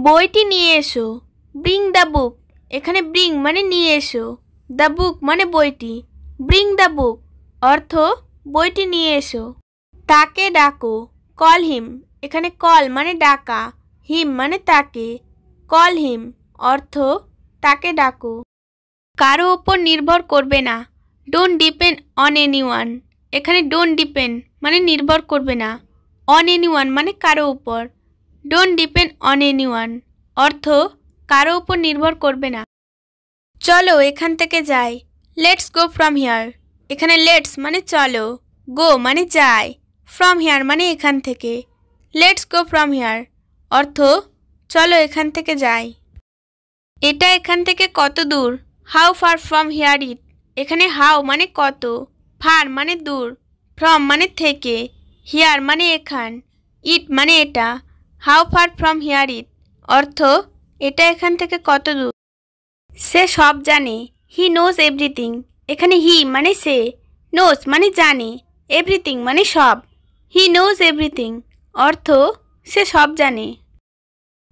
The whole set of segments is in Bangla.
বইটি নিয়ে এসো। Bring the book. এখানে ব্রিং মানে নিয়ে এসো, দ্য বুক মানে বইটি। ব্রিং দ্য বুক অর্থ বইটি নিয়ে এসো। তাকে ডাকো, কল হিম। এখানে কল মানে ডাকা, হিম মানে তাকে। কল হিম অর্থ তাকে ডাকো। কারো ওপর নির্ভর করবে না, ডোন্ট ডিপেন্ড অন এনিওয়ান। এখানে ডোন্ট ডিপেন্ড মানে নির্ভর করবে না, অন এনিওয়ান মানে কারো উপর। ডোন্ট ডিপেন্ড অন এনিওয়ান অর্থ কারো উপর নির্ভর করবে না। চলো এখান থেকে যাই, লেটস গো ফ্রম হিয়ার। এখানে লেটস মানে চলো, গো মানে যাই, ফ্রম হিয়ার মানে এখান থেকে। লেটস গো ফ্রম হিয়ার অর্থ চলো এখান থেকে যাই। এটা এখান থেকে কত দূর, হাউ ফার ফ্রম হিয়ার ইট। এখানে হাউ মানে কত, ফার মানে দূর, ফ্রম মানে থেকে, হিয়ার মানে এখান, ইট মানে এটা। হাউ ফার ফ্রম হিয়ার ইট অর্থ এটা এখান থেকে কত দূর। সে সব জানে, হি নোজ এভরিথিং। এখানে হি মানে সে, নোজ মানে জানে, এভরিথিং মানে সব। হি নোজ এভরিথিং অর্থ সে সব জানে।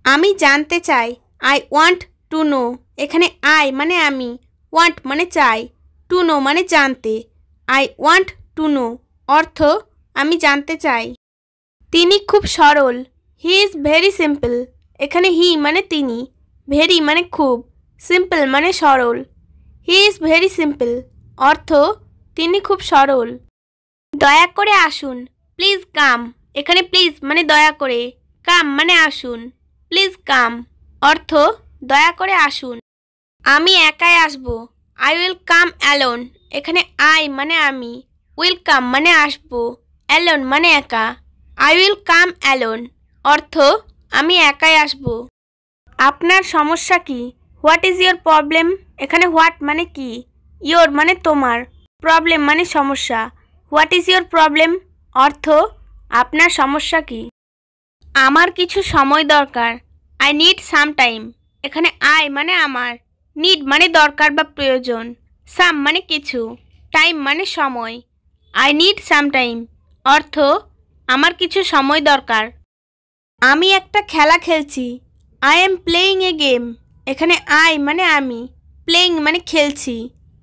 আমি জানতে চাই, আই ওয়ান্ট টু নো। এখানে আই মানে আমি, ওয়ান্ট মানে চাই, টু নো মানে জানতে। আই ওয়ান্ট টু নো অর্থ আমি জানতে চাই। তিনি খুব সরল, হি ইজ ভেরি সিম্পল। এখানে হি মানে তিনি, ভেরি মানে খুব, সিম্পল মানে সরল। হি ইজ ভেরি সিম্পল অর্থ তিনি খুব সরল। দয়া করে আসুন, প্লিজ কাম। এখানে প্লিজ মানে দয়া করে, কাম মানে আসুন। প্লিজ কাম অর্থ দয়া করে আসুন। আমি একাই আসব, আই উইল কাম অ্যালোন। এখানে আই মানে আমি, উইল কাম মানে আসবো, অ্যালোন মানে একা। আই উইল কাম অ্যালোন অর্থ আমি একাই আসব। আপনার সমস্যা কি, হোয়াট ইজ ইয়োর প্রবলেম। এখানে হোয়াট মানে কি, ইয়োর মানে তোমার, প্রবলেম মানে সমস্যা। হোয়াট ইজ ইয়োর প্রবলেম অর্থ আপনার সমস্যা কি। আমার কিছু সময় দরকার, আই নিড সাম টাইম। এখানে আই মানে আমার, নিড মানে দরকার বা প্রয়োজন, সাম মানে কিছু, টাইম মানে সময়। আই নিড সাম টাইম অর্থ আমার কিছু সময় দরকার। আমি একটা খেলা খেলছি, I am playing a game. এখানে আই মানে আমি, প্লেয়িং মানে খেলছি,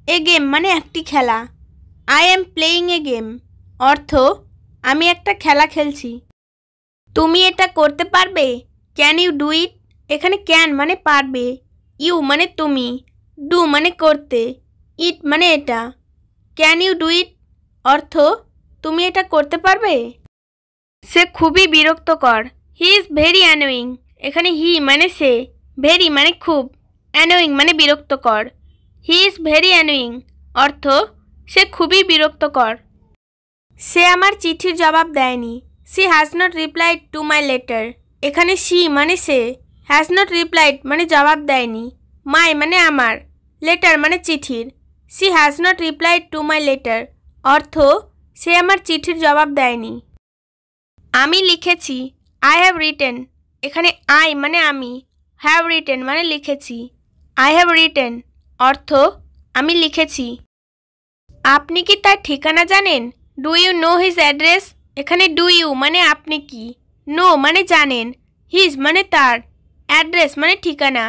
এ গেম মানে একটি খেলা। I am playing a game অর্থ আমি একটা খেলা খেলছি। তুমি এটা করতে পারবে, ক্যান ইউ ডু ইট। এখানে ক্যান মানে পারবে, ইউ মানে তুমি, ডু মানে করতে, ইট মানে এটা। ক্যান ইউ ডু ইট অর্থ তুমি এটা করতে পারবে। সে খুবই বিরক্তকর, হি ইজ ভেরি অ্যানোয়িং। এখানে হি মানে সে, ভেরি মানে খুব, অ্যানোয়িং মানে বিরক্তকর। হি ইজ ভেরি অ্যানোয়িং অর্থ সে খুবই বিরক্তকর। সে আমার চিঠির জবাব দেয়নি, she has not replied to my letter. এখানে সি মানে সে, হ্যাজ নট রিপ্লাইড মানে জবাব দেয়নি, মাই মানে আমার, লেটার মানে চিঠির। She has not replied to my letter অর্থ সে আমার চিঠির জবাব দেয়নি। আমি লিখেছি, আই হ্যাভ রিটেন। এখানে আই মানে আমি, হ্যাভ রিটেন মানে লিখেছি। আই হ্যাভ রিটেন অর্থ আমি লিখেছি। আপনি কি তার ঠিকানা জানেন, do you know his address. এখানে ডু ইউ মানে আপনি কি, নো মানে জানেন, হিজ মানে তার, অ্যাড্রেস মানে ঠিকানা।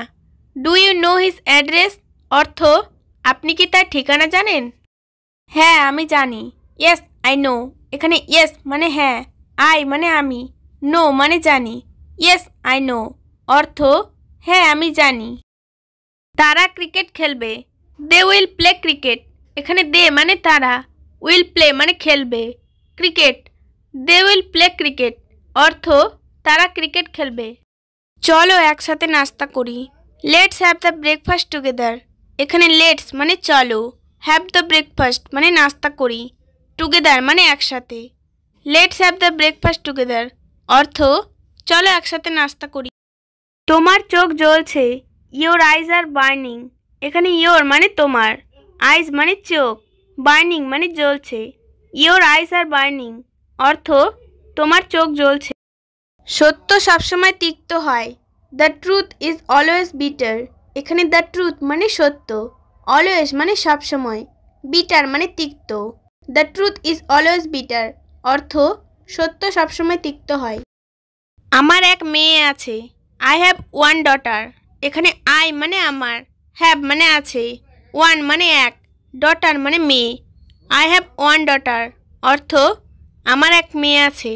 Do you know his address অর্থ আপনি কি তার ঠিকানা জানেন। হ্যাঁ আমি জানি, ইয়েস আই নো। এখানে ইয়েস মানে হ্যাঁ, আই মানে আমি, নো মানে জানি, ইয়েস আই নো অর্থ হ্যাঁ আমি জানি। তারা ক্রিকেট খেলবে, দে উইল প্লে ক্রিকেট। এখানে দে মানে তারা, উইল প্লে মানে খেলবে, cricket, they will play cricket অর্থ তারা ক্রিকেট খেলবে। চলো একসাথে নাস্তা করি, let's have the breakfast together. এখানে লেটস মানে চলো, হ্যাভ দ্য ব্রেকফাস্ট মানে নাস্তা করি, টুগেদার মানে একসাথে। Let's have the breakfast together অর্থ চলো একসাথে নাস্তা করি। তোমার চোখ জ্বলছে, ইয়োর আইজ আর বার্নিং। এখানে ইয়োর মানে তোমার, আইজ মানে চোখ, বার্নিং মানে জ্বলছে। ইয়োর আইজ আর বার্নিং অর্থ তোমার চোখ জ্বলছে। সত্য সবসময় তিক্ত হয়, the truth is always bitter. এখানে দ্য ট্রুথ মানে সত্য, অলওয়েজ মানে সবসময়, বিটার মানে তিক্ত। The truth is always bitter অর্থ সত্য সবসময় তিক্ত হয়। আমার এক মেয়ে আছে, আই হ্যাভ ওয়ান ডটার। এখানে আই মানে আমার, হ্যাভ মানে আছে, ওয়ান মানে এক, ডটার মানে মেয়ে। আই হ্যাভ ওয়ান ডটার অর্থ আমার এক মেয়ে আছে।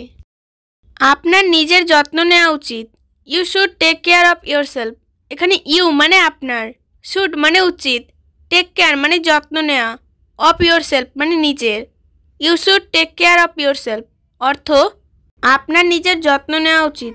আপনার নিজের যত্ন নেওয়া উচিত। You should take care of yourself. এখানে ইউ মানে আপনার, শুড মানে উচিত, টেক কেয়ার মানে যত্ন নেওয়া, অফ ইয়োর সেলফ মানে নিজের। You should take care of yourself অর্থ আপনার নিজের যত্ন নেওয়া উচিত।